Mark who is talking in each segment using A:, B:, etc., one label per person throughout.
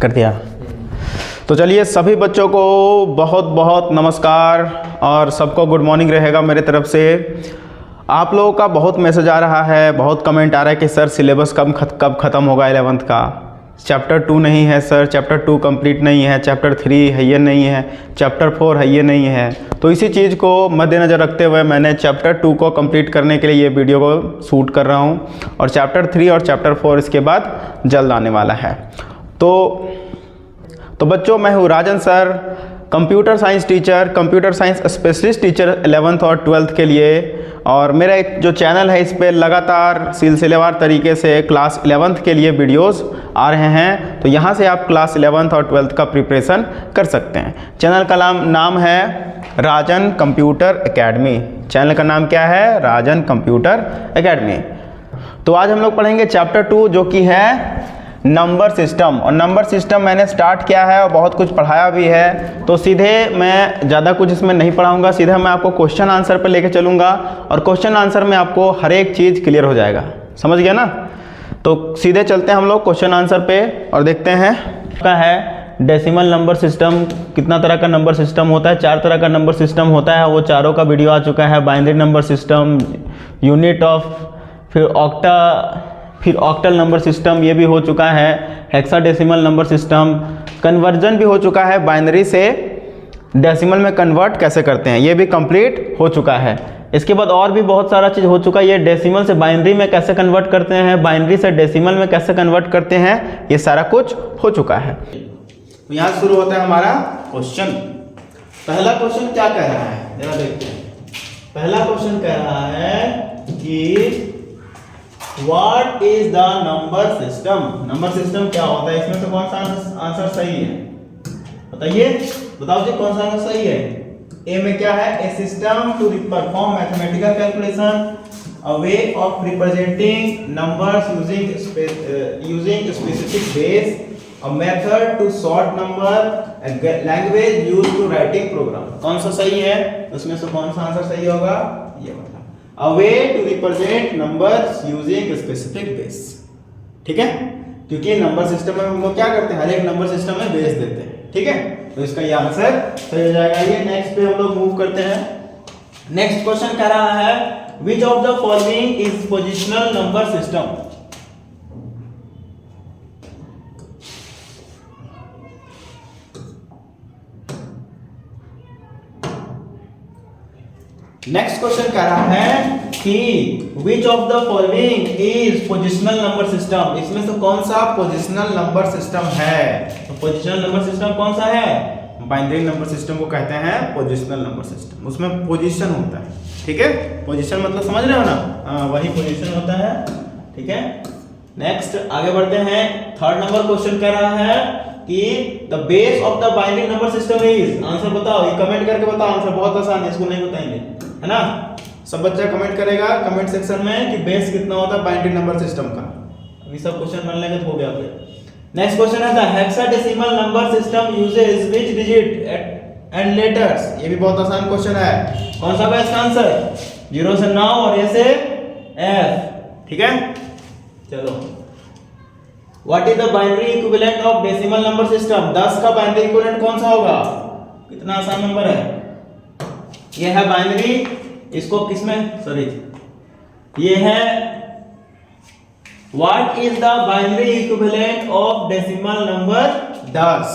A: कर दिया। तो चलिए सभी बच्चों को बहुत बहुत नमस्कार और सबको गुड मॉर्निंग रहेगा मेरे तरफ से। आप लोगों का बहुत मैसेज आ रहा है, बहुत कमेंट आ रहा है कि सर सिलेबस कब ख़त्म होगा 11th का। चैप्टर 2 नहीं है सर, चैप्टर 2 कंप्लीट नहीं है, चैप्टर 3 है ये नहीं है, चैप्टर 4 है ये नहीं है। तो इसी चीज़ को मद्देनज़र रखते हुए मैंने चैप्टर 2 को कंप्लीट करने के लिए ये वीडियो को शूट कर रहा हूँ और चैप्टर 3 और चैप्टर 4 इसके बाद जल्द आने वाला है। तो बच्चों मैं हूँ Rajan sir, computer science teacher, computer science specialist teacher 11th और 12th के लिए। और मेरा एक जो चैनल है इस पर लगातार सिलसिलेवार तरीके से क्लास 11th के लिए वीडियोस आ रहे हैं, तो यहाँ से आप क्लास 11th और 12th का प्रिपरेशन कर सकते हैं। चैनल का नाम है राजन कंप्यूटर एकेडमी। चैनल का नाम क्या है? राजन कंप्यूटर एकेडमी। तो आज हम लोग पढ़ेंगे चैप्टर 2 जो कि है नंबर सिस्टम। और नंबर सिस्टम मैंने स्टार्ट किया है और बहुत कुछ पढ़ाया भी है, तो सीधे मैं ज़्यादा कुछ इसमें नहीं पढ़ाऊंगा, सीधे मैं आपको क्वेश्चन आंसर पर लेके चलूँगा और क्वेश्चन आंसर में आपको हर एक चीज़ क्लियर हो जाएगा। समझ गया ना? तो सीधे चलते हैं हम लोग क्वेश्चन आंसर पे और देखते हैं क्या है डेसिमल नंबर सिस्टम। कितना तरह का नंबर सिस्टम होता है? 4 तरह का नंबर सिस्टम होता है, वो चारों का वीडियो आ चुका है। Binary number system, unit of, फिर ऑक्टल नंबर सिस्टम ये भी हो चुका है। हेक्साडेसिमल नंबर सिस्टम, कन्वर्जन भी हो चुका है, बाइनरी से डेसिमल में कन्वर्ट कैसे करते हैं ये भी कंप्लीट हो चुका है। इसके बाद और भी बहुत सारा चीज़ हो चुका है। ये डेसिमल से बाइनरी में कैसे कन्वर्ट करते हैं, बाइनरी से डेसिमल में कैसे कन्वर्ट करते हैं, ये सारा कुछ हो चुका है। तो यहाँ शुरू होता है हमारा क्वेश्चन। पहला क्वेश्चन क्या कह रहा है जरा देखते हैं। पहला क्वेश्चन कह रहा है कि What is the number system? Number system क्या होता है? इसमें से कौन सा आंसर सही है? बताइए, बताओ जी कौन सा आंसर सही है? ए में क्या है? A system to perform mathematical calculation, a way of representing numbers using specific base, a method to sort number, a language used to writing program. कौन सा सही है? उसमें से कौन सा आंसर सही होगा? ये बताओ। A way to represent numbers using specific base। ठीक है, क्योंकि नंबर सिस्टम में हम लोग क्या करते हैं, हर एक नंबर सिस्टम में बेस देते हैं। ठीक है, तो इसका ये आंसर सही हो जाएगा। ये नेक्स्ट पे हम लोग मूव करते हैं। नेक्स्ट क्वेश्चन कह रहा है which of the following is positional number system? Next question कह रहा है कि which of the following is positional number system? इसमें से कौन सा पोजिशनल नंबर सिस्टम है? तो पोजिशनल नंबर सिस्टम कौन सा है? बाइनरी नंबर सिस्टम को कहते हैं पोजिशनल नंबर सिस्टम। उसमें पोजीशन होता है। ठीक है, पोजीशन मतलब समझ रहे हो ना? हाँ, वही पोजीशन होता है। ठीक है, नेक्स्ट आगे बढ़ते हैं। थर्ड नंबर क्वेश्चन कह रहा है कि the base of the binary number system is. Answer बताओ, ये कमेंट करके बताओ। आंसर बहुत आसान है, इसको नहीं बताएंगे, है ना? सब बच्चा कमेंट करेगा कमेंट सेक्शन में कि बेस कितना होता है बाइनरी नंबर सिस्टम का। अभी सब क्वेश्चन बन लेंगे तो हो गया फिर। नेक्स्ट क्वेश्चन है the hexadecimal number system uses which digit and letters. ये भी बहुत आसान क्वेश्चन है। कौन सा बेस्ट आंसर? 0 से 9 और ए से F। ठीक है, चलो। What is the binary equivalent of decimal number system? 10 का बाइनरी इक्विवेलेंट कौन सा होगा? कितना आसान नंबर है ये है बाइनरी। इसको किसमें, सॉरी, ये है what is the binary equivalent of decimal number 10।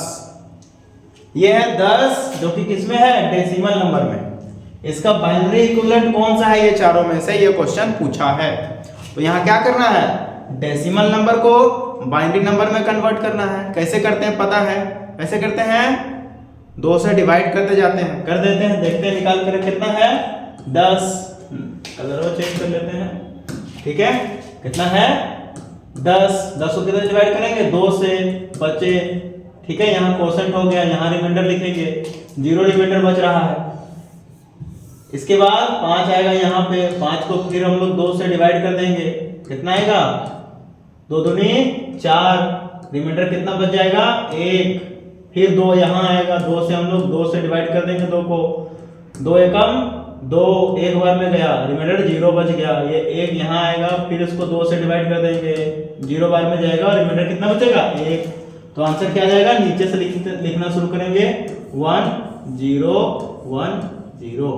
A: ये है 10 जो कि किसमें है? डेसिमल नंबर में। इसका बाइनरी इक्विवेलेंट कौन सा है? ये चारों में से ये क्वेश्चन पूछा है। तो यहाँ क्या करना है? डेसिमल नंबर को बाइनरी नंबर में कन्वर्ट करना है। कैसे करते हैं पता है? कैसे करते हैं? 2 से डिवाइड करते जाते हैं, कर देते हैं, देखते हैं निकाल कर कितना है? 10। कलर चेक कर लेते हैं। ठीक है, कितना है? 10। 10 को कितने डिवाइड करेंगे? 2 से, बचे। ठीक है, यहाँ क्वोशेंट हो गया, यहाँ रिमाइंडर लिखेंगे, 0 रिमाइंडर बच रहा है। इसके बाद 5 आएगा यहाँ पे, 5 को फिर हम लोग 2 से डिवाइड कर देंगे, कितना आएगा? 2 दूनी 4, रिमाइंडर कितना बच जाएगा? 1। फिर 2 यहाँ आएगा, 2 से हम लोग 2 से डिवाइड कर देंगे 2 को, 2 एकम 2, एक बार में गया, रिमाइंडर 0 बच गया। ये 1 यहाँ आएगा, फिर इसको 2 से डिवाइड कर देंगे, 0 बार में जाएगा, रिमाइंडर कितना बचेगा? 1। तो आंसर क्या आ जाएगा, नीचे से लिखना शुरू करेंगे 1 0 1 0।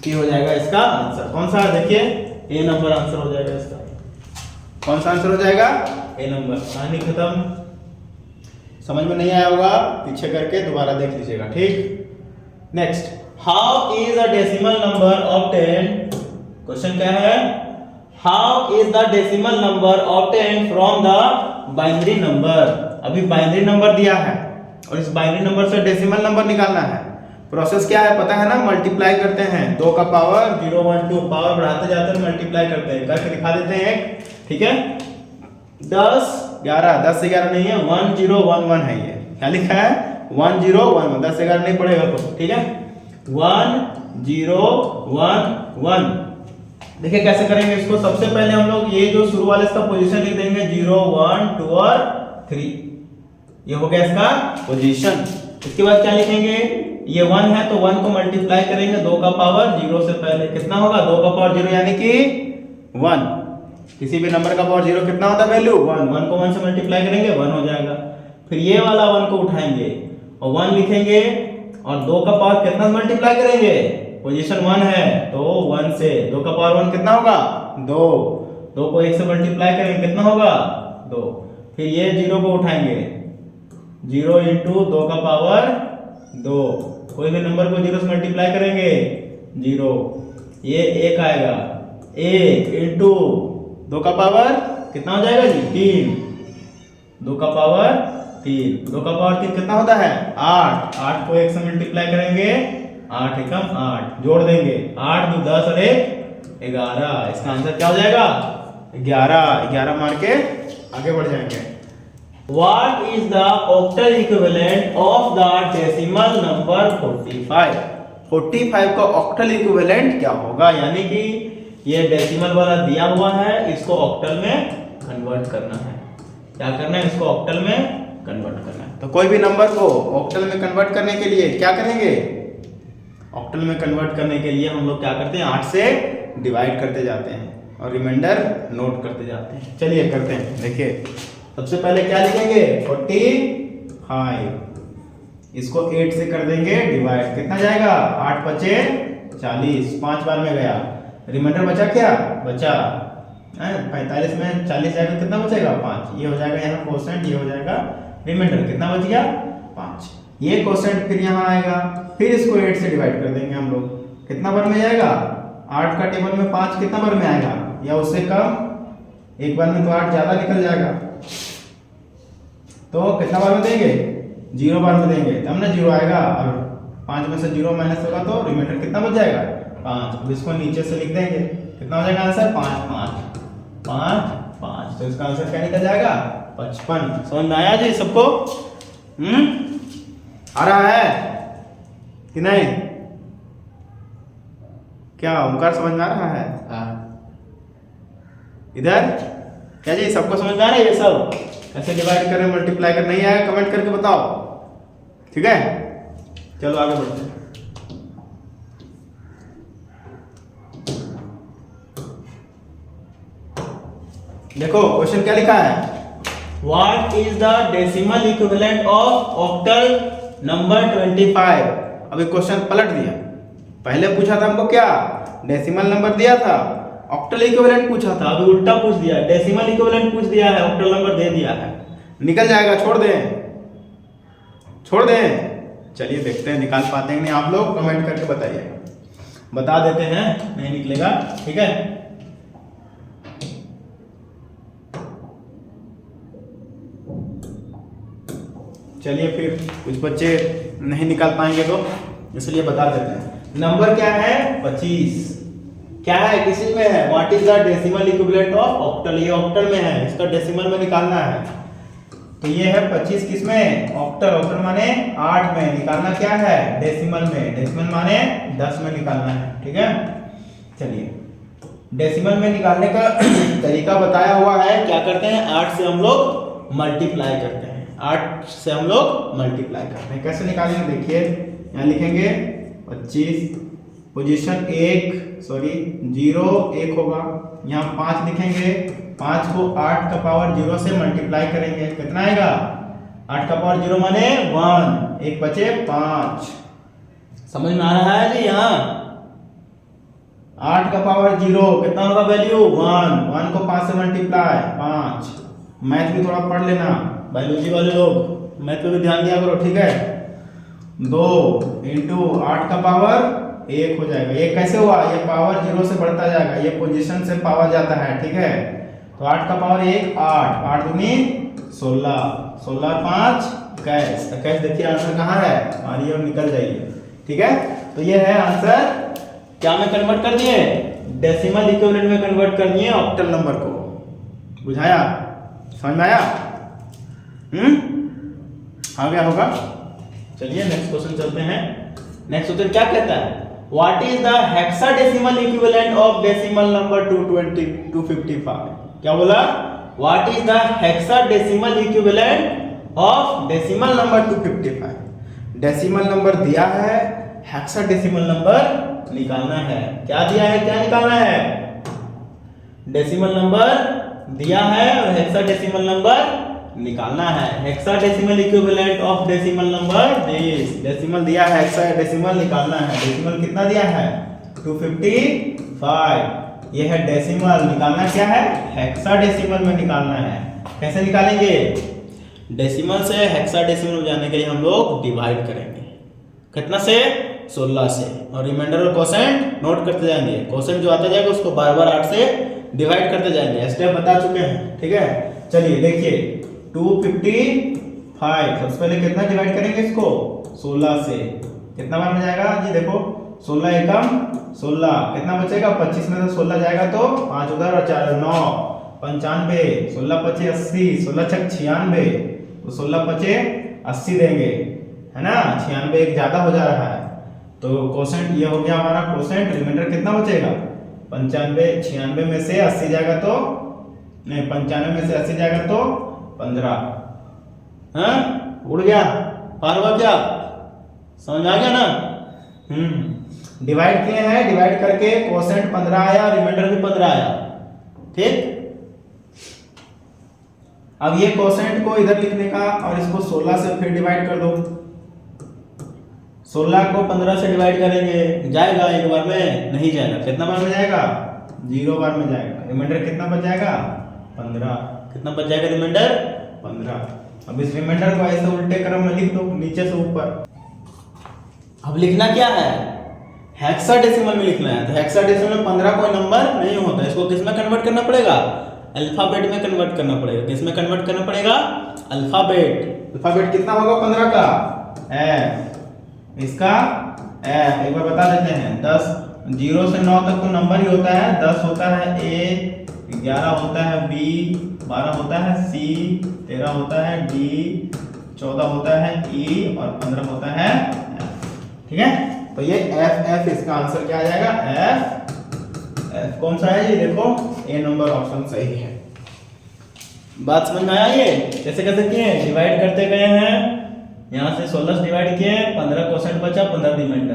A: ये हो जाएगा इसका आंसर। कौन सा, देखिए ए नंबर आंसर हो जाएगा इसका। कौन सा आंसर हो जाएगा, ए नंबर। कहानी खत्म। समझ में नहीं आया होगा, पीछे करके दोबारा देख लीजिएगा, ठीक। Next, how is a decimal number obtained. Question क्या है, how is the decimal number obtained from the binary number. अभी बाइनरी नंबर दिया है और इस बाइनरी नंबर से डेसिमल नंबर निकालना है। प्रोसेस क्या है पता है ना, मल्टीप्लाई करते हैं, 2 का पावर 0 1 2 पावर बढ़ाते जाते हैं, मल्टीप्लाई करते हैं, करके दिखा देते हैं एक, ठीक है। 10 11, 10 से 11 नहीं है, 1 0 1 1 है। ये क्या लिखा है, 1 0 1 1, 10 से 11 नहीं पड़ेगा तो, ठीक है। 1 0 1 1। देखिए कैसे करेंगे इसको। सबसे पहले हम लोग ये जो शुरू वाले इसका पोजीशन लिख देंगे, 0 1 2 और 3। ये हो गया इसका पोजीशन। इसके बाद क्या लिखेंगे, ये 1 है तो 1 को मल्टीप्लाई करेंगे 2 का पावर 0 से पहले, कितना होगा 2 का पावर 0 यानी कि 1। किसी भी नंबर का पावर 0 कितना होता है, वैल्यू 1। 1 को 1 से मल्टीप्लाई करेंगे 1 हो जाएगा। फिर ये वाला 1 को उठाएंगे और 1 लिखेंगे और 2 का पावर कितना मल्टीप्लाई करेंगे, पोजीशन 1 है तो 1 से 2 का पावर 1 कितना होगा 2। 2 को 1 से मल्टीप्लाई करेंगे कितना होगा 2। फिर ये 0 को उठाएंगे, 0 इंटू 2 का पावर 2। कोई भी नंबर को 0 से मल्टीप्लाई करेंगे 0, ये 1 आएगा, 1 इंटू 2 का पावर कितना हो जाएगा जी 3। 2 का पावर 3, 2 का पावर 3 कितना होता है 8। 8 को 1 से मल्टीप्लाई करेंगे 8 एकम 8, जोड़ देंगे 8 2 10 और 1 11। इसका आंसर क्या हो जाएगा 11। 11 मार के आगे बढ़ जाएंगे। What is the octal equivalent of the decimal number 45? 45 का ऑक्टल इक्विवेलेंट क्या होगा, यानी कि ये डेसिमल वाला दिया हुआ है, इसको ऑक्टल में कन्वर्ट करना है। क्या करना है, इसको ऑक्टल में कन्वर्ट करना है। तो कोई भी नंबर को ऑक्टल में कन्वर्ट करने के लिए क्या करेंगे, ऑक्टल में कन्वर्ट करने के लिए हम लोग क्या करते हैं 8 से डिवाइड करते जाते हैं और रिमाइंडर नोट करते जाते हैं। चलिए करते हैं, देखिए सबसे पहले क्या लिखेंगे 45, इसको 8 से कर देंगे डिवाइड, कितना जाएगा 8 बचे 40, 5 बार में गया, रिमाइंडर बचा क्या बचा 45 में 40 जाएगा कितना बचेगा 5। ये हो जाएगा यहाँ कोसेंट, ये हो जाएगा रिमाइंडर, कितना बच गया 5। ये कोसेंट फिर यहाँ आएगा, फिर इसको 8 से डिवाइड कर देंगे हम लोग, कितना बार में जाएगा 8 का टेबल में 5 कितना बार में आएगा या उससे कम, एक बार में तो 8 ज्यादा निकल जाएगा, तो कितना बार में देंगे 0 बार में देंगे, तब ना 0 आएगा और 5 में से 0 माइनस होगा तो रिमाइंडर कितना बच जाएगा 5। अब इसको नीचे से लिख देंगे, कितना हो जाएगा आंसर 5 5 5 5। तो इसका आंसर क्या निकल जाएगा 55। समझ में आया जी सबको, आ रहा है कि नहीं, क्या ओंकार समझ में आ रहा है इधर, क्या जी सबको समझ में आ रहा है ये सब कैसे डिवाइड करें मल्टीप्लाई कर, नहीं आया कमेंट करके बताओ, ठीक है। चलो आगे बढ़ते हैं। देखो क्वेश्चन क्या लिखा है, what is the decimal equivalent of octal number 25। अभी क्वेश्चन पलट दिया, पहले पूछा था हमको क्या डेसिमल नंबर दिया था, ऑक्टल इक्विवेलेंट पूछा था, अभी उल्टा पूछ दिया, डेसिमल इक्विवेलेंट पूछ दिया है, ऑक्टल नंबर दे दिया है, निकल जाएगा, छोड़ दें। चलिए देखते हैं निकाल पाते हैं नहीं, आप लोग कमेंट करके बताइए, बता देते हैं नहीं निकलेगा, ठीक है। चलिए फिर कुछ बच्चे नहीं निकाल पाएंगे तो इसलिए बता देते हैं। नंबर क्या है 25, क्या है किसी में है, what is the decimal equivalent of octal, ये ऑक्टल में है, इसका डेसिमल में निकालना है। तो ये है 25 किसमें ऑक्टल, ऑक्टल माने 8 में, निकालना क्या है डेसिमल में, डेसिमल माने 10 में निकालना है, ठीक है। चलिए डेसिमल में निकालने का तरीका बताया हुआ है, क्या करते हैं 8 से हम लोग मल्टीप्लाई करते हैं, 8 से हम लोग मल्टीप्लाई करते हैं। कैसे निकालेंगे देखिए, यहाँ लिखेंगे 25 पोजीशन 0 1 होगा, यहाँ 5 लिखेंगे, 5 को 8 का पावर 0 से मल्टीप्लाई करेंगे, कितना आएगा 8 का पावर 0 माने 1, एक बचे 5। समझ में आ रहा है जी? यहाँ 8 का पावर 0 कितना होगा वैल्यू 1, 1 को 5 से मल्टीप्लाई 5। मैथ भी थोड़ा पढ़ लेना, बायोलॉजी वाले लोग मैथ पे भी ध्यान दिया करो, ठीक है। 2 इंटू 8 का पावर 1 हो जाएगा। ये कैसे हुआ? ये पावर 0 से बढ़ता जाएगा, ये पोजीशन से पावर जाता है, ठीक है। तो 8 का पावर 1 8, 8 दूनी 16, 16 5 21। 21 देखिए आंसर कहाँ है, मारिए और निकल जाइए, ठीक है। तो ये है आंसर। क्या में कन्वर्ट कर दिए? डेसिमल इक्विवेलेंट में कन्वर्ट कर दिए ऑक्टल नंबर को। बुझाया? समझ में आया? आ गया होगा। चलिए नेक्स्ट क्वेश्चन चलते हैं। नेक्स्ट क्वेश्चन क्या कहता है? What is the hexadecimal equivalent of decimal number 255? क्या बोला? What is the hexadecimal equivalent of decimal number 255? Decimal number दिया है, हेक्साडेसिमल नंबर निकालना है। क्या दिया है, क्या निकालना है? डेसिमल नंबर दिया है और हेक्साडेसिमल नंबर निकालना है। Hexadecimal equivalent of decimal number this. Decimal दिया है, हेक्साडेसिमल निकालना है। डेसिमल कितना दिया है? 255। ये है डेसिमल, निकालना क्या है? हेक्साडेसिमल में निकालना है। कैसे निकालेंगे? डेसिमल से हेक्साडेसिमल में जाने के लिए हम लोग डिवाइड करेंगे। कितना से? 16 से। और रिमाइंडर और कोसेंट नोट करते जाएंगे। कोसेंट जो आता जाएगा उसको बार बार 8 से डिवाइड करते जाएंगे। स्टेप बता चुके हैं, ठीक है। चलिए देखिए 255 सबसे पहले कितना डिवाइड करेंगे इसको? 16 से। कितना बार में जाएगा जी? देखो 16 एकम 16, कितना बचेगा? 25 में से 16 जाएगा तो 5 उधर और 4 9 95, 16 पचे 80, 16 छक 96, तो 16 पचे 80 देंगे, है ना। 96 एक ज्यादा हो जा रहा है, तो कोसेंट ये हो गया हमारा कोसेंट। रिमाइंडर कितना बचेगा? 95, 96 में से 80 जाएगा तो नहीं, 95 में से 80 जाएगा तो 15। हाँ उड़ गया, पार हुआ क्या? समझ आ गया ना? डिवाइड किए हैं, डिवाइड करके कोसेंट 15 आया, रिमाइंडर भी 15 आया, ठीक। अब ये कोसेंट को इधर लिखने का और इसको 16 से फिर डिवाइड कर दो। 16 को 15 से डिवाइड करेंगे, जाएगा एक बार में? नहीं जाएगा। कितना बार में जाएगा? 0 बार में जाएगा। रिमाइंडर कितना बच जाएगा? 15। कितना बच जाएगा रिमाइंडर? 15। अब इस रिमाइंडर को ऐसे उल्टे क्रम में लिख दो, नीचे से ऊपर। अब लिखना क्या है? हेक्साडेसिमल में लिखना है। तो हेक्साडेसिमल में 15 कोई नंबर नहीं होता, इसको किस में कन्वर्ट करना पड़ेगा? अल्फाबेट में कन्वर्ट करना पड़ेगा। किस में कन्वर्ट करना पड़ेगा? अल्फाबेट। अल्फाबेट कितना होगा 15 का? एफ। इसका एफ एक बार बता देते हैं। 10 0 से 9 तक तो नंबर ही होता है। 10 होता है ए, 11 होता है बी, 12 होता है सी, 13 होता है डी, 14 होता है ई और 15 होता है एफ, ठीक है। तो ये एफ एफ इसका आंसर क्या आ जाएगा? एफ एफ कौन सा है जी? देखो ए नंबर ऑप्शन सही है। बात समझ में आया? ये कैसे कैसे किए? डिवाइड करते गए हैं, यहाँ से 16 डिवाइड किए, 15 कोसेंट बचा, 15 रिमाइंडर।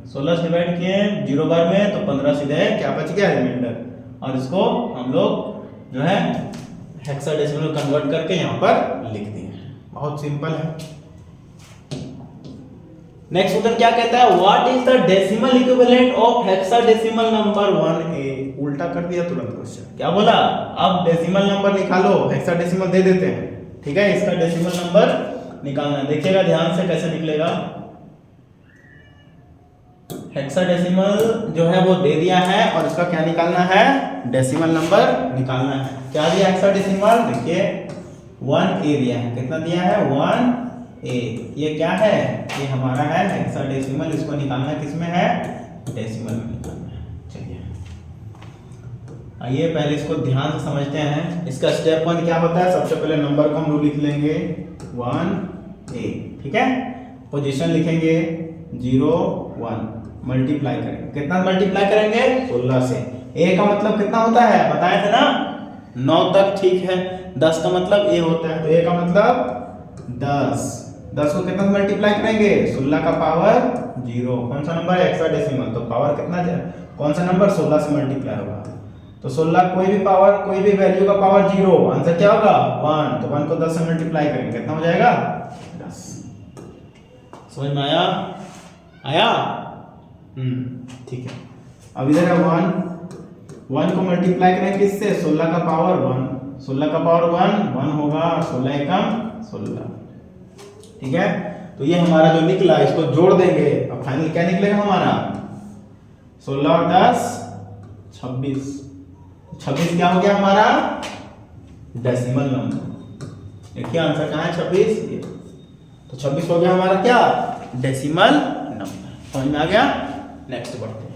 A: 16 डिवाइड किए 0 बार में तो 15 सीधे क्या बच गया? रिमाइंडर। और इसको हम लोग जो है हेक्साडेसिमल में कन्वर्ट करके यहाँ पर लिख दिए। बहुत सिंपल है। नेक्स्ट क्वेश्चन क्या कहता है? What is the decimal equivalent of hexadecimal number 1a? उल्टा कर दिया तुरंत क्वेश्चन। क्या बोला? अब डेसिमल नंबर निकालो, हेक्साडेसिमल दे देते हैं, ठीक है। इसका डेसिमल नंबर निकालना, देखिएगा ध्यान से कैसे निकलेगा। हेक्साडेसिमल जो है वो दे दिया है और इसका क्या निकालना है? डेसिमल नंबर निकालना है। क्या दिया हेक्साडेसिमल? देखिए 1a दिया है। कितना दिया है? 1a। ये क्या है? ये हमारा है हेक्साडेसिमल। इसको निकालना किसमें है? डेसिमल में निकालना है। चलिए आइए पहले इसको ध्यान से समझते हैं। इसका स्टेप 1 क्या होता है? सबसे पहले नंबर को हम लोग लिख लेंगे 1a, ठीक है। पोजीशन लिखेंगे 0 1, मल्टीप्लाई करेंगे। कितना मल्टीप्लाई करेंगे? 16 से। a का मतलब कितना होता है? बताए थे ना 9 तक, ठीक है। 10 का मतलब a होता है, तो a का मतलब 10। 10 को कितना मल्टीप्लाई करेंगे? 16 का पावर 0। कौन सा नंबर है? हेक्साडेसिमल, तो पावर कितना? कौन सा नंबर? 16 से मल्टीप्लाई होगा। तो 16 कोई भी पावर, कोई भी वैल्यू का पावर 0, आंसर क्या होगा 1। तो 1 को 10 से मल्टीप्लाई करेंगे, कितना हो जाएगा 10। समझ में आया? ठीक है। अब इधर है 1 को मल्टीप्लाई करें किससे, 16 का पावर 1, 16 का पावर 1 होगा, 16 एकम 16। ठीक है, तो ये हमारा जो निकला इसको जोड़ देंगे। अब फाइनल क्या निकलेगा हमारा, 16 और 10 26। 26 क्या हो गया हमारा डेसिमल नंबर। देखिए आंसर कहाँ है 26, ये तो 26 हो गया हमारा क्या डेसिमल नंबर। समझ में आ गया? नेक्स्ट बढ़ते हैं।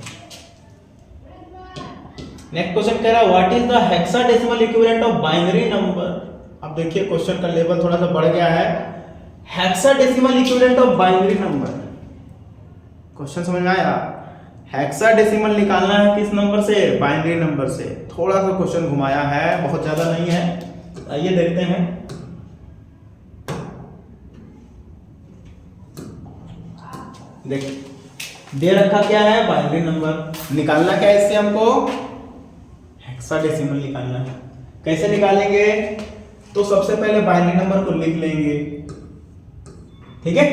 A: नेक्स्ट क्वेश्चन कह रहा है what is the hexadecimal equivalent of binary number. अब देखिए क्वेश्चन का लेवल थोड़ा सा बढ़ गया है। Hexadecimal equivalent of binary number, question समझ में आया? हेक्साडेसिमल निकालना है किस नंबर से, बाइनरी नंबर से। थोड़ा सा क्वेश्चन घुमाया है, बहुत ज्यादा नहीं है। आइए देखते हैं। देख दे रखा क्या है, बाइनरी नंबर। निकालना क्या है इससे हमको, हेक्साडेसिमल निकालना है। कैसे निकालेंगे, तो सबसे पहले बाइनरी नंबर को लिख लेंगे। ठीक है,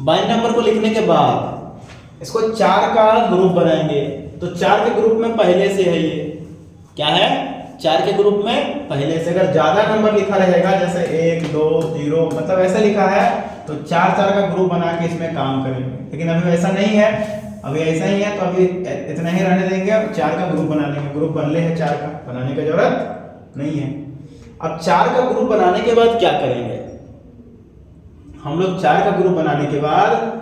A: बाइनरी नंबर को लिखने के बाद इसको 4 का ग्रुप बनाएंगे। तो 4 के ग्रुप में पहले से है, ये क्या है 4 के ग्रुप में पहले से। अगर ज्यादा नंबर लिखा रहेगा जैसे 1 2 0 मतलब ऐसा लिखा है तो 4 का ग्रुप बना के इसमें काम करेंगे। लेकिन अभी वैसा नहीं है, अभी ऐसा ही है तो अभी इतना ही रहने देंगे। अब 4 का ग्रुप बना लेंगे, ग्रुप बन ले है 4 का, बनाने की जरूरत नहीं है। अब 4 का ग्रुप बनाने के बाद क्या करेंगे हम लोग, 4 का ग्रुप बनाने के बाद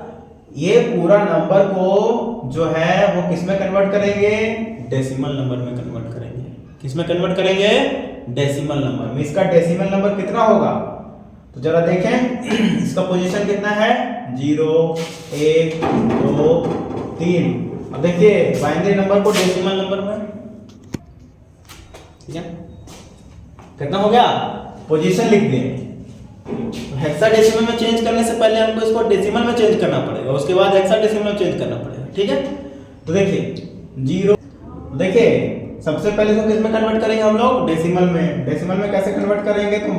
A: ये पूरा नंबर को जो है वो किस में कन्वर्ट करेंगे, डेसिमल नंबर में कन्वर्ट करेंगे। किस में कन्वर्ट करेंगे, डेसिमल नंबर में। इसका डेसिमल नंबर कितना होगा, तो जरा देखें इसका पोजीशन कितना है 0 1 2 3। अब देखिए बाइनरी नंबर को डेसिमल नंबर में, ठीक है कितना हो गया, पोजीशन लिख दिए। हेक्साडेसिमल में चेंज करने से पहले हमको इसको डेसिमल में चेंज करना पड़ेगा, उसके बाद हेक्साडेसिमल में चेंज करना पड़ेगा। ठीक है, तो देखिए 0, देखिए सबसे पहले इसको किस में कन्वर्ट करेंगे हम लोग, डेसिमल में। डेसिमल में कैसे कन्वर्ट करेंगे तो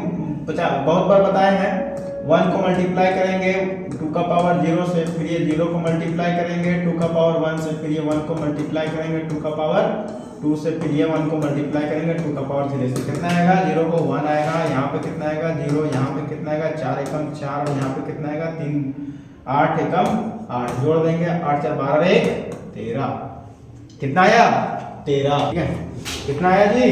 A: बहुत बार बताए हैं। 1 को मल्टीप्लाई करेंगे 2 का पावर 0 से, फिर ये 0 को मल्टीप्लाई करेंगे 2 का पावर 1 से, फिर ये 1 को मल्टीप्लाई करेंगे 2 का पावर 2 से, फिर ये 1 को मल्टीप्लाई करेंगे 2 का पावर 0 से। कितना आएगा, 0 को 1 आएगा, यहाँ पे कितना आएगा 0, यहाँ पे कितना आएगा 4 एकम 4, और यहाँ पे कितना आएगा 3 8 एकम 8, जोड़ देंगे 8 4 12 1 13। कितना आया 13। ठीक है, कितना आया जी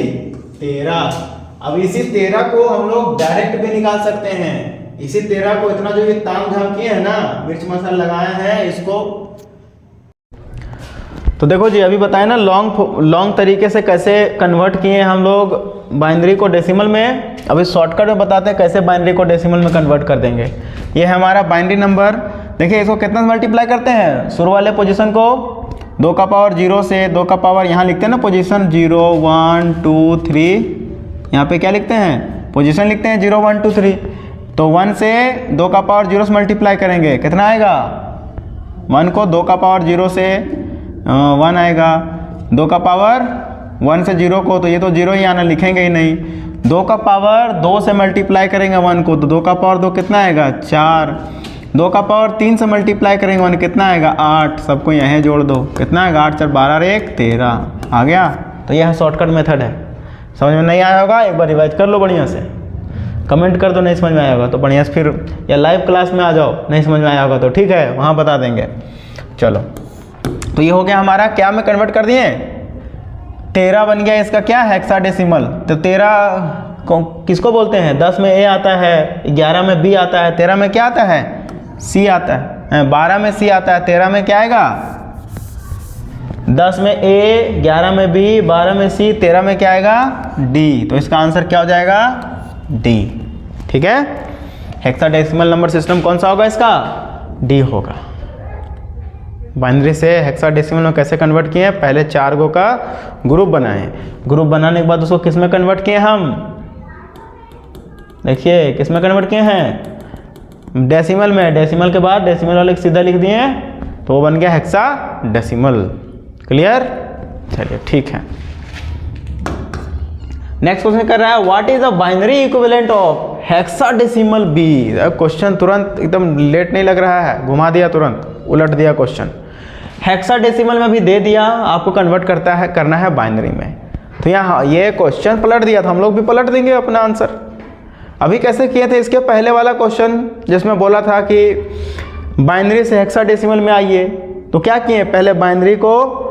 A: 13। अब इसी 13 को हम लोग डायरेक्ट भी निकाल सकते हैं। इसी 13 को इतना जो ये ताम झाम किए हैं ना, मिर्च मसाला लगाए हैं इसको। तो देखो जी अभी बताया ना लॉन्ग तरीके से कैसे कन्वर्ट किए हम लोग बाइनरी को डेसिमल में। अभी शॉर्टकट में बताते हैं कैसे बाइनरी को डेसिमल में कन्वर्ट कर देंगे। ये है हमारा बाइनरी नंबर। देखिए इसको कितना मल्टीप्लाई करते हैं, शुरू वाले पोजीशन को 2 का पावर 0 से, 2 का पावर यहाँ लिखते हैं ना पोजीशन 0 1 2 3, यहाँ पे क्या लिखते हैं पोजीशन लिखते हैं 0 1 2 3। तो 1 से 2 का पावर 0 से मल्टीप्लाई करेंगे, कितना आएगा, 1 को 2 का पावर 0 से 1 आएगा, 2 का पावर 1 से 0 को, तो ये तो 0 ही आना, लिखेंगे ही नहीं। 2 का पावर 2 से मल्टीप्लाई करेंगे 1 को, तो 2 का पावर 2 कितना आएगा 4। 2 का पावर 3 से मल्टीप्लाई करेंगे 1 कितना आएगा 8, सबको यहीं जोड़ दो, कितना आएगा 8 4 12 1 13 आ गया। तो यह शॉर्टकट मेथड है। समझ में नहीं आया होगा एक बार रिवाइज कर लो बढ़िया से, कमेंट कर दो नहीं समझ में आया होगा तो बढ़िया से, फिर या लाइव क्लास में आ जाओ, नहीं समझ में आया होगा तो ठीक है वहाँ बता देंगे। चलो तो ये हो गया हमारा, क्या में कन्वर्ट कर दिए 13 बन गया इसका क्या हेक्साडेसिमल। तो 13 किसको बोलते हैं, 10 में ए आता है, 11 में बी आता है, 13 में क्या आता है सी आता है, 12 में सी आता है, 13 में क्या आएगा 10 में ए, 11 में बी, 12 में सी, 13 में क्या आएगा डी। तो इसका आंसर क्या हो जाएगा डी। ठीक है, हेक्साडेसिमल नंबर सिस्टम कौन सा होगा इसका, डी होगा। बाइनरी से हेक्साडेसिमल में कैसे कन्वर्ट किए, पहले 4 गो का ग्रुप बनाए, ग्रुप बनाने के बाद उसको किस में कन्वर्ट किए हम, देखिए किस में कन्वर्ट किए हैं डेसिमल में। डेसिमल के बाद डेसिमल वाले सीधा लिख दिए तो वो बन गया हेक्साडेसिमल। क्लियर, चलिए ठीक है। नेक्स्ट क्वेश्चन कर रहा है what is the binary equivalent of hexadecimal B. Question तुरंत एकदम लेट नहीं लग रहा है, घुमा दिया, तुरंत उलट दिया क्वेश्चन। हेक्साडेसिमल में भी दे दिया, आपको कन्वर्ट करना है बाइनरी में। तो यहाँ ये क्वेश्चन पलट दिया था, हम लोग भी पलट देंगे अपना आंसर। अभी कैसे किए थे, इसके पहले वाला क्वेश्चन जिसमें बोला था कि बाइनरी से हेक्साडेसिमल में आइए, तो क्या किए, पहले बाइनरी को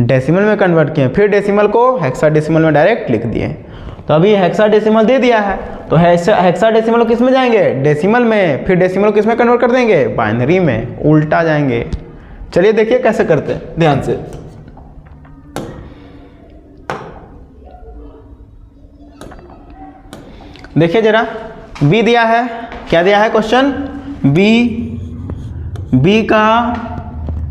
A: डेसिमल में कन्वर्ट किए, फिर डेसिमल को हेक्साडेसिमल में डायरेक्ट लिख दिए। तो अभी हेक्साडेसिमल दे दिया है, तो हेक्साडेसिमल किस में जाएंगे, डेसिमल में, फिर डेसिमल किस में कन्वर्ट कर देंगे, बाइनरी में, उल्टा जाएंगे। चलिए देखिए कैसे करते हैं, ध्यान से। देखिए जरा, बी दिया है, क्या दिया है क्वेश्चन, बी का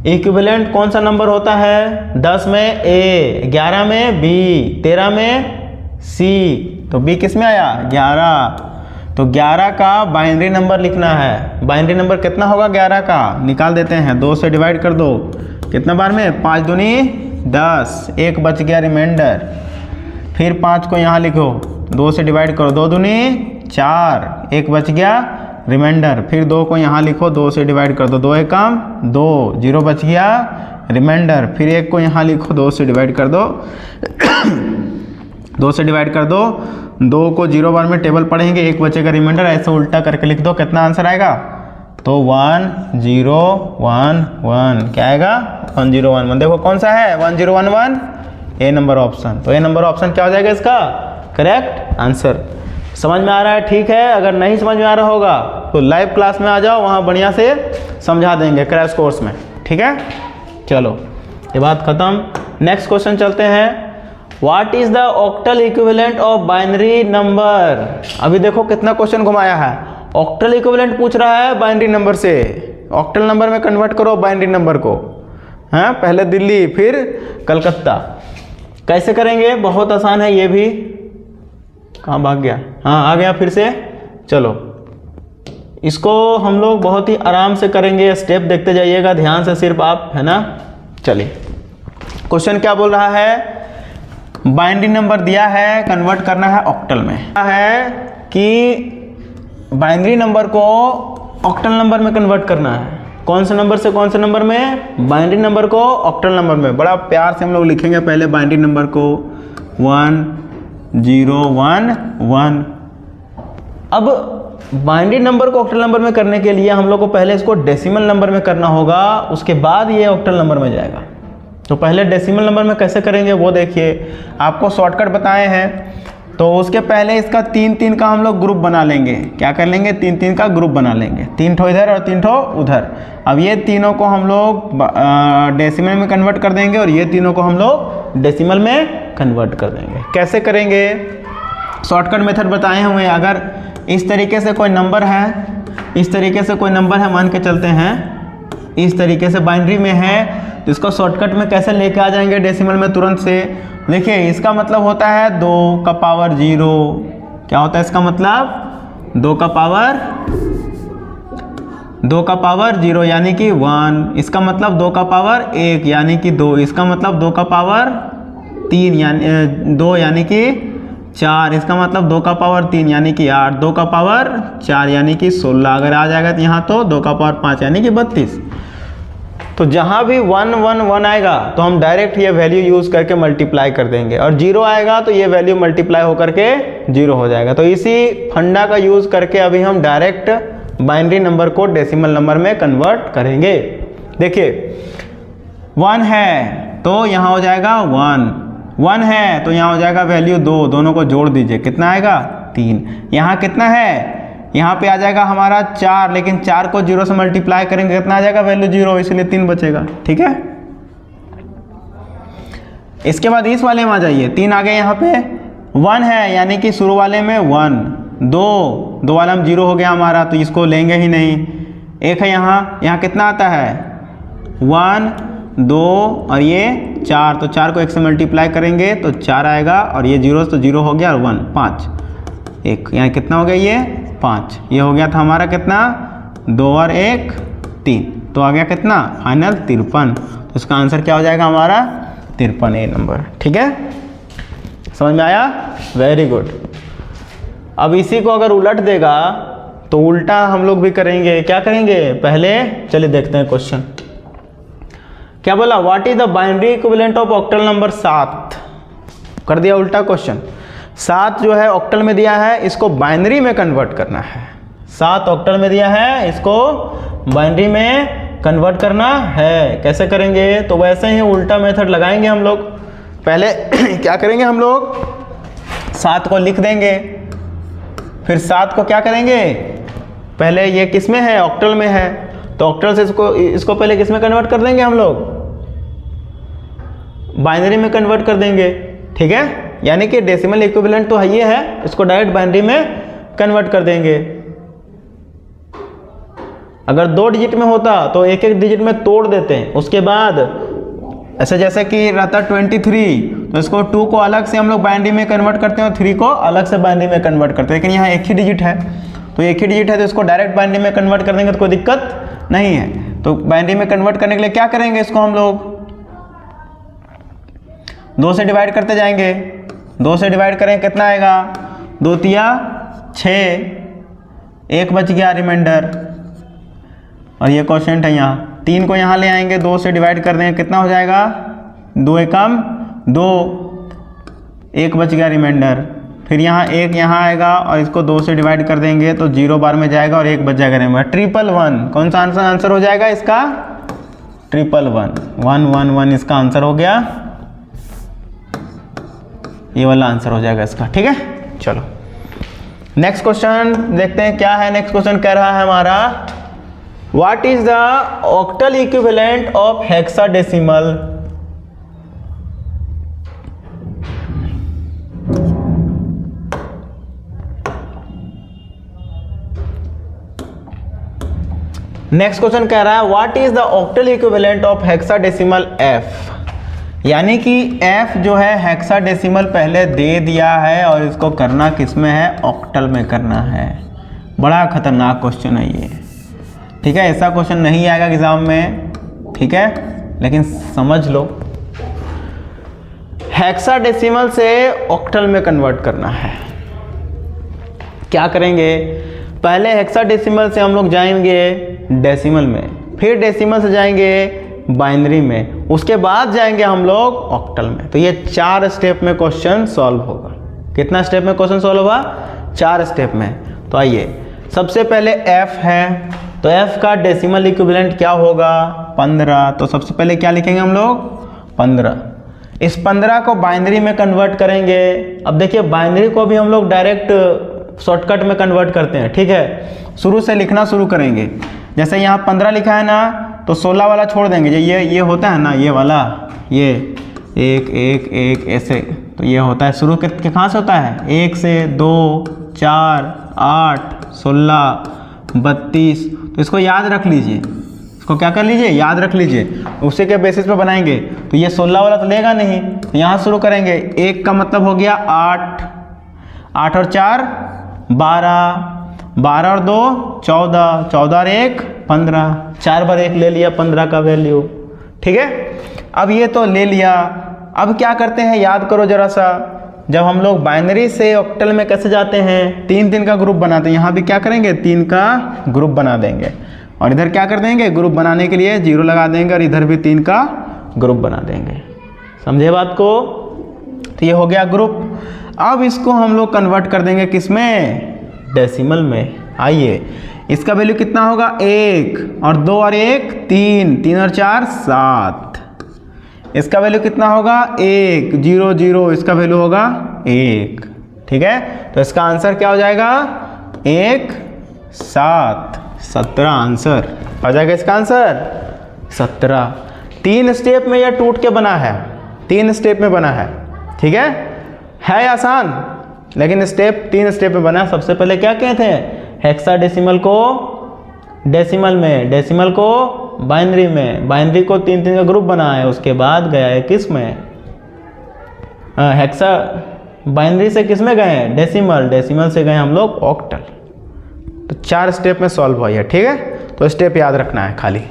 A: इक्विवेलेंट कौन सा नंबर होता है, 10 में ए, 11 में बी, 13 में सी। तो बी किस में आया, 11। तो 11 का बाइनरी नंबर लिखना है। बाइनरी नंबर कितना होगा 11 का, निकाल देते हैं, 2 से डिवाइड कर दो, कितना बार में, 5 दूनी 10, 1 बच गया रिमाइंडर। फिर 5 को यहाँ लिखो, 2 से डिवाइड करो, 2 दूनी 4, 1 बच गया रिमाइंडर। फिर 2 को यहाँ लिखो, 2 से डिवाइड कर दो, 2 एक कम 2, 0 बच गया रिमाइंडर। फिर 1 को यहाँ लिखो, 2 से डिवाइड कर दो 2 से डिवाइड कर दो, 2 को 0 बार में टेबल पढ़ेंगे, 1 बचेगा रिमाइंडर, ऐसे उल्टा करके लिख दो, कितना आंसर आएगा, तो 1 0 1 1, क्या आएगा 1 0 1 1। देखो कौन सा है 1 0 1 1, ए नंबर ऑप्शन। तो ए नंबर ऑप्शन क्या हो जाएगा इसका करेक्ट आंसर। समझ में आ रहा है, ठीक है। अगर नहीं समझ में आ रहा होगा तो लाइव क्लास में आ जाओ, वहाँ बढ़िया से समझा देंगे क्रैश कोर्स में, ठीक है। चलो ये बात खत्म। नेक्स्ट क्वेश्चन चलते हैं, what is the octal equivalent of binary number. अभी देखो कितना क्वेश्चन घुमाया है, ऑक्टल इक्विवेलेंट पूछ रहा है बाइनरी नंबर से, ऑक्टल नंबर में कन्वर्ट करो बाइनरी नंबर को, हाँ, पहले दिल्ली फिर कलकत्ता। कैसे करेंगे, बहुत आसान है ये भी। कहाँ भाग गया, हाँ आ गया फिर से। चलो इसको हम लोग बहुत ही आराम से करेंगे, स्टेप देखते जाइएगा ध्यान से सिर्फ आप, है ना। चलिए क्वेश्चन क्या बोल रहा है, बाइनरी नंबर दिया है, कन्वर्ट करना है ऑक्टल में। है कि बाइनरी नंबर को ऑक्टल नंबर में कन्वर्ट करना है। कौन से नंबर से कौन से नंबर में, बाइनरी नंबर को ऑक्टल नंबर में। बड़ा प्यार से हम लोग लिखेंगे पहले बाइनरी नंबर को 1 0 1 1। अब बाइनरी नंबर को ऑक्टल नंबर में करने के लिए हम लोग को पहले इसको डेसिमल नंबर में करना होगा, उसके बाद ये ऑक्टल नंबर में जाएगा। तो पहले डेसिमल नंबर में कैसे करेंगे वो देखिए, आपको शॉर्टकट बताए हैं। तो उसके पहले इसका 3 3 का हम लोग ग्रुप बना लेंगे। क्या कर लेंगे, 3 3 का ग्रुप बना लेंगे, 3 ठो इधर और 3 ठो उधर। अब ये तीनों को हम लोग डेसिमल में कन्वर्ट कर देंगे और ये तीनों को हम लोग डेसिमल में कन्वर्ट कर देंगे। कैसे करेंगे, शॉर्टकट मेथड बताए हुए हैं। अगर इस तरीके से कोई नंबर है, इस तरीके से कोई नंबर है, मान के चलते हैं इस तरीके से बाइनरी में है, तो इसको शॉर्टकट में कैसे लेके आ जाएंगे डेसिमल में तुरंत से। देखिए इसका मतलब होता है 2 का पावर 0। क्या होता है इसका मतलब, 2 का पावर 0 यानी कि 1। इसका मतलब 2 का पावर 1 यानी कि 2। इसका मतलब 2 का पावर 3 यानी 2 यानी कि 4। इसका मतलब 2 का पावर 3 यानी कि 8। 2 का पावर 4 यानी कि 16। अगर आ जाएगा तो यहाँ तो 2 का पावर 5 यानी कि 32। तो जहाँ भी 1 1 1 आएगा तो हम डायरेक्ट ये वैल्यू यूज़ करके मल्टीप्लाई कर देंगे, और 0 आएगा तो ये वैल्यू मल्टीप्लाई होकर के 0 हो जाएगा। तो इसी फंडा का यूज़ करके अभी हम डायरेक्ट बाइनरी नंबर को डेसिमल नंबर में कन्वर्ट करेंगे। देखिए 1 है तो यहाँ हो जाएगा 1 है तो यहाँ हो जाएगा वैल्यू 2, दोनों को जोड़ दीजिए, कितना आएगा 3। यहाँ कितना है, यहाँ पे आ जाएगा हमारा 4, लेकिन 4 को 0 से मल्टीप्लाई करेंगे कितना आ जाएगा, वैल्यू 0, इसलिए 3 बचेगा, ठीक है। इसके बाद इस वाले में आ जाइए, 3 आ गए, यहाँ पे 1 है यानी कि शुरू वाले में 1, 2 वाला में 0 हो गया हमारा, तो इसको लेंगे ही नहीं। 1 है यहाँ कितना आता है 1 2 और ये 4, तो 4 को 1 से मल्टीप्लाई करेंगे तो 4 आएगा, और ये 0 तो 0 हो गया, और 1 5, 1 यहाँ कितना हो गया, ये 5। ये हो गया था हमारा कितना 2 और 1 3, तो आ गया कितना फाइनल 53। तो इसका आंसर क्या हो जाएगा हमारा 53 ए नंबर, ठीक है। समझ में आया? Very good. अब इसी को अगर उलट देगा तो उल्टा हम लोग भी करेंगे। क्या करेंगे पहले? चलिए देखते हैं क्वेश्चन क्या बोला। What is the binary equivalent of octal number 7। कर दिया उल्टा क्वेश्चन। 7 जो है ऑक्टल में दिया है, इसको बाइनरी में कन्वर्ट करना है। 7 ऑक्टल में दिया है, इसको बाइनरी में कन्वर्ट करना है। कैसे करेंगे? तो वैसे ही उल्टा मेथड लगाएंगे हम लोग। पहले क्या करेंगे हम लोग? 7 को लिख देंगे, फिर 7 को क्या करेंगे? पहले ये किस में है? ऑक्टल में है, तो ऑक्टल से इसको पहले किस में कन्वर्ट कर देंगे हम लोग? बाइनरी में कन्वर्ट कर देंगे। ठीक है, यानी कि डेसिमल इक्विवेलेंट तो ये है, इसको डायरेक्ट बाइनरी में कन्वर्ट कर देंगे। अगर 2 डिजिट में होता तो एक एक डिजिट में तोड़ देते हैं, उसके बाद ऐसे जैसे कि रहता 23, तो इसको 2 को अलग से हम लोग बाइनरी में कन्वर्ट करते हैं और 3 को अलग से बाइनरी में कन्वर्ट करते हैं। लेकिन यहाँ एक ही डिजिट है, तो एक ही डिजिट है तो इसको डायरेक्ट बाइनरी में कन्वर्ट कर देंगे तो कोई दिक्कत नहीं है। तो बाइनरी में कन्वर्ट करने के लिए क्या करेंगे? इसको हम लोग 2 से डिवाइड करते जाएंगे। 2 से डिवाइड करें कितना आएगा? 2 तिया 6, 1 बच गया रिमाइंडर, और ये क्वेश्चन है यहाँ। 3 को यहाँ ले आएंगे, 2 से डिवाइड कर देंगे, कितना हो जाएगा? 2 एकम 2, 1 बच गया रिमाइंडर। फिर यहाँ 1 यहाँ आएगा और इसको 2 से डिवाइड कर देंगे तो 0 बार में जाएगा और 1 बच जाएगा रिमाइंडर। 111 कौन सा आंसर हो जाएगा इसका? 111 111 इसका आंसर हो गया। ये वाला आंसर हो जाएगा इसका। ठीक है, चलो नेक्स्ट क्वेश्चन देखते हैं क्या है। नेक्स्ट क्वेश्चन कह रहा है हमारा, what is the octal equivalent of hexadecimal. Next question कह रहा है, what is the octal equivalent of hexadecimal F. यानी कि f जो है हेक्साडेसिमल पहले दे दिया है और इसको करना किस में है? ऑक्टल में करना है। बड़ा खतरनाक क्वेश्चन है ये। ठीक है, ऐसा क्वेश्चन नहीं आएगा एग्जाम में। ठीक है, लेकिन समझ लो, हेक्साडेसिमल से ऑक्टल में कन्वर्ट करना है। क्या करेंगे? पहले हेक्साडेसिमल से हम लोग जाएंगे डेसिमल में, फिर डेसिमल से जाएंगे बाइनरी में, उसके बाद जाएंगे हम लोग ऑक्टल में। तो ये 4 स्टेप में क्वेश्चन सॉल्व होगा। कितना स्टेप में क्वेश्चन सॉल्व होगा? 4 स्टेप में। तो आइए, सबसे पहले f है, तो f का डेसिमल इक्विवेलेंट क्या होगा? 15। तो सबसे पहले क्या लिखेंगे हम लोग? 15। इस 15 को बाइनरी में कन्वर्ट करेंगे। अब देखिए, बाइनरी को भी हम लोग डायरेक्ट शॉर्टकट में कन्वर्ट करते हैं। ठीक है, शुरू से लिखना शुरू करेंगे। जैसे यहाँ 15 लिखा है ना, तो 16 वाला छोड़ देंगे। ये होता है ना, ये वाला, ये 1 1 1 ऐसे, तो ये होता है शुरू के कहाँ से होता है? 1 से 2 4 8 16 32। तो इसको याद रख लीजिए, इसको क्या कर लीजिए? याद रख लीजिए। उसी के बेसिस पे बनाएंगे। तो ये 16 वाला तो लेगा नहीं, तो यहाँ शुरू करेंगे। 1 का मतलब हो गया 8, 8 और 4 12, 12 और 2 14, 14 और 1 15, 4 बार 1 ले लिया 15 का वैल्यू। ठीक है, अब ये तो ले लिया। अब क्या करते हैं? याद करो जरा सा, जब हम लोग बाइनरी से ऑक्टल में कैसे जाते हैं? 3 का ग्रुप बनाते हैं। यहाँ भी क्या करेंगे? 3 का ग्रुप बना देंगे, और इधर क्या कर देंगे? ग्रुप बनाने के लिए 0 लगा देंगे, और इधर भी 3 का ग्रुप बना देंगे। समझे बात को? तो ये हो गया ग्रुप। अब इसको हम लोग कन्वर्ट कर देंगे किस में? डेसिमल में। आइए, इसका वैल्यू कितना होगा? 1 और 2 और 1 3, 3 और 4 7। इसका वैल्यू कितना होगा? 1 0 0, इसका वैल्यू होगा 1। ठीक है, तो इसका आंसर क्या हो जाएगा? 1 7 17 आंसर आ जाएगा इसका आंसर 17। 3 स्टेप में यह टूट के बना है, 3 स्टेप में बना है। ठीक है आसान, लेकिन 3 स्टेप में बना। सबसे पहले क्या कहते हैं? हेक्साडेसिमल को डेसिमल में, डेसिमल को बाइनरी में, बाइनरी को 3 का ग्रुप बना है। उसके बाद गया है किस में? हेक्सा बाइनरी से किस में गए हैं? डेसिमल, डेसिमल से गए हम लोग ऑक्टल। तो 4 स्टेप में सॉल्व हुआ है। ठीक है, तो स्टेप याद रखना है खाली।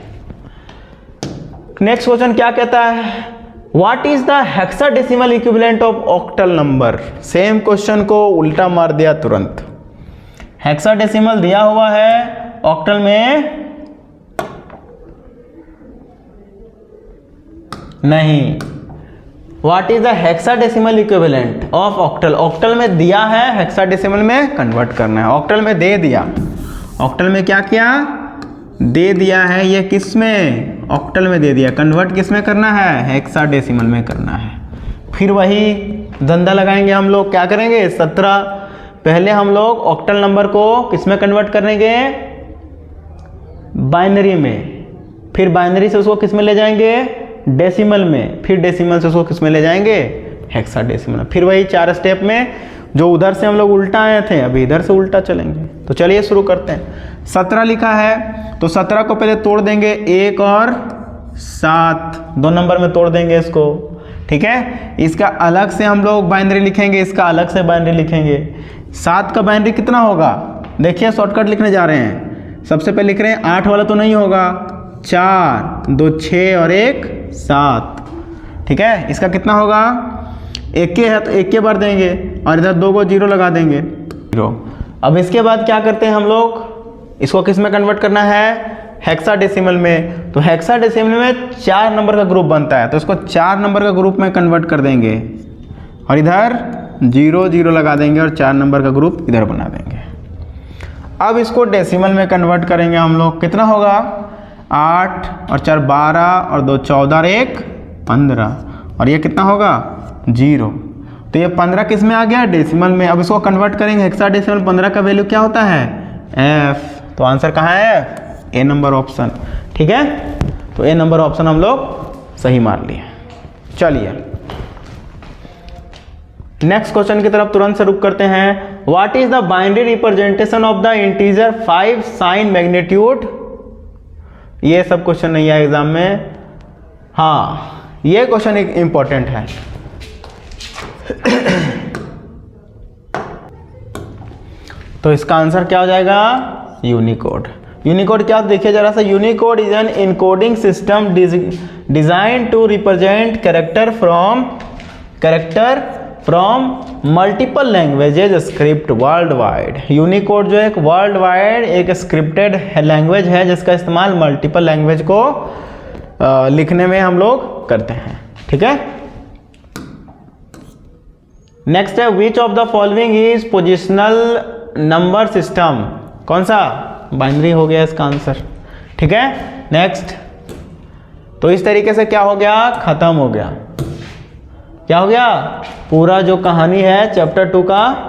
A: नेक्स्ट क्वेश्चन क्या कहता है? What is the hexadecimal equivalent of octal number. Same question को उल्टा मार दिया तुरंत। हेक्साडेसिमल दिया हुआ है, ऑक्टल में नहीं। What is the hexadecimal equivalent of octal. Octal में दिया है, हेक्साडेसिमल में कन्वर्ट करना है। ऑक्टल में दे दिया, ऑक्टल में क्या किया, दे दिया है। ये किस में, ऑक्टल में दे दिया। कन्वर्ट किस में करना है, हेक्साडेसिमल में करना है। फिर वही धंधा लगाएंगे हम लोग। क्या करेंगे, 17 पहले हम लोग ऑक्टल नंबर को किस में कन्वर्ट करेंगे, बाइनरी में। फिर बाइनरी से उसको किस में ले जाएंगे, डेसिमल में। फिर डेसिमल से उसको किस में ले जाएंगे, हेक्साडेसिमल। फिर वही 4 स्टेप में, जो उधर से हम लोग उल्टा आए थे, अभी इधर से उल्टा चलेंगे। तो चलिए शुरू करते हैं। 17 लिखा है तो 17 को पहले तोड़ देंगे, 1 और 7 2 नंबर में तोड़ देंगे इसको, ठीक है। इसका अलग से हम लोग बाइनरी लिखेंगे, इसका अलग से बाइनरी लिखेंगे। 7 का बाइनरी कितना होगा, देखिए शॉर्टकट लिखने जा रहे हैं। सबसे पहले लिख रहे हैं 8 वाला तो नहीं होगा, 4 2 6 और 1 7, ठीक है। इसका कितना होगा, 1 के है तो 1 के बार देंगे और इधर 2 को 0 लगा देंगे, 0। अब इसके बाद क्या करते हैं हम लोग, इसको किस में कन्वर्ट करना है, हेक्साडेसिमल में। तो हेक्साडेसिमल में 4 नंबर का ग्रुप बनता है, तो इसको 4 नंबर का ग्रुप में कन्वर्ट कर देंगे और इधर 0 0 लगा देंगे और 4 नंबर का ग्रुप इधर बना देंगे। अब इसको डेसिमल में कन्वर्ट करेंगे हम लोग। कितना होगा, 8 और 4 12 और 2 14 और 1 15 और ये कितना होगा 0। तो ये 15 किस में आ गया, डेसिमल में। अब इसको कन्वर्ट करेंगे हेक्साडेसिमल। 15 का वैल्यू क्या होता है, F। तो आंसर कहाँ है, ए नंबर ऑप्शन, ठीक है। तो ए नंबर ऑप्शन हम लोग सही मार लिए। चलिए नेक्स्ट क्वेश्चन की तरफ तुरंत से रुक करते हैं। What is the binary representation of the integer 5 sign magnitude. ये सब क्वेश्चन नहीं है एग्जाम में, हाँ ये क्वेश्चन एक इंपॉर्टेंट है। तो इसका आंसर क्या हो जाएगा, यूनिकोड। यूनिकोड क्या, देखिए जरा सा। Unicode is an encoding system design to represent character from multiple languages script world wide. Unicode जो है एक वर्ल्ड वाइड एक स्क्रिप्टेड लैंग्वेज है जिसका इस्तेमाल मल्टीपल लैंग्वेज को लिखने में हम लोग करते हैं, ठीक है। नेक्स्ट है, which of the following is positional number system. कौन सा, बाइनरी हो गया इसका आंसर, ठीक है। नेक्स्ट, तो इस तरीके से क्या हो गया, खत्म हो गया। क्या हो गया, पूरा जो कहानी है चैप्टर 2 का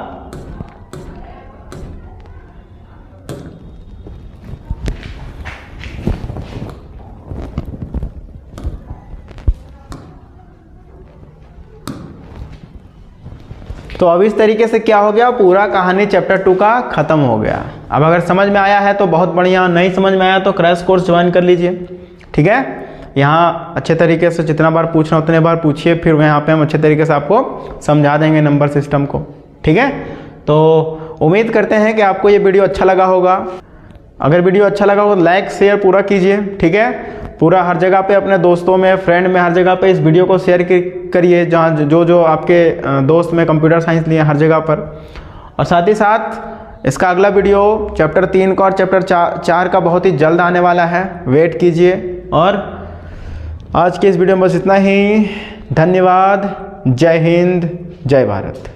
A: तो अब इस तरीके से क्या हो गया, पूरा कहानी चैप्टर 2 का खत्म हो गया। अब अगर समझ में आया है तो बहुत बढ़िया, नहीं समझ में आया तो क्रैश कोर्स ज्वाइन कर लीजिए, ठीक है। यहाँ अच्छे तरीके से जितना बार पूछना उतने बार पूछिए, फिर यहाँ पे हम अच्छे तरीके से आपको समझा देंगे नंबर सिस्टम को, ठीक है। तो उम्मीद करते हैं कि आपको ये वीडियो अच्छा लगा होगा। अगर वीडियो अच्छा लगा हो तो लाइक शेयर पूरा कीजिए, ठीक है। पूरा हर जगह पे अपने दोस्तों में, फ्रेंड में, हर जगह पे इस वीडियो को शेयर करिए, जहाँ जो आपके दोस्त में कंप्यूटर साइंस लिए हर जगह पर। और साथ ही साथ इसका अगला वीडियो चैप्टर 3 का और चैप्टर 4 का बहुत ही जल्द आने वाला है, वेट कीजिए। और आज के इस वीडियो में बस इतना ही। धन्यवाद। जय हिंद, जय भारत।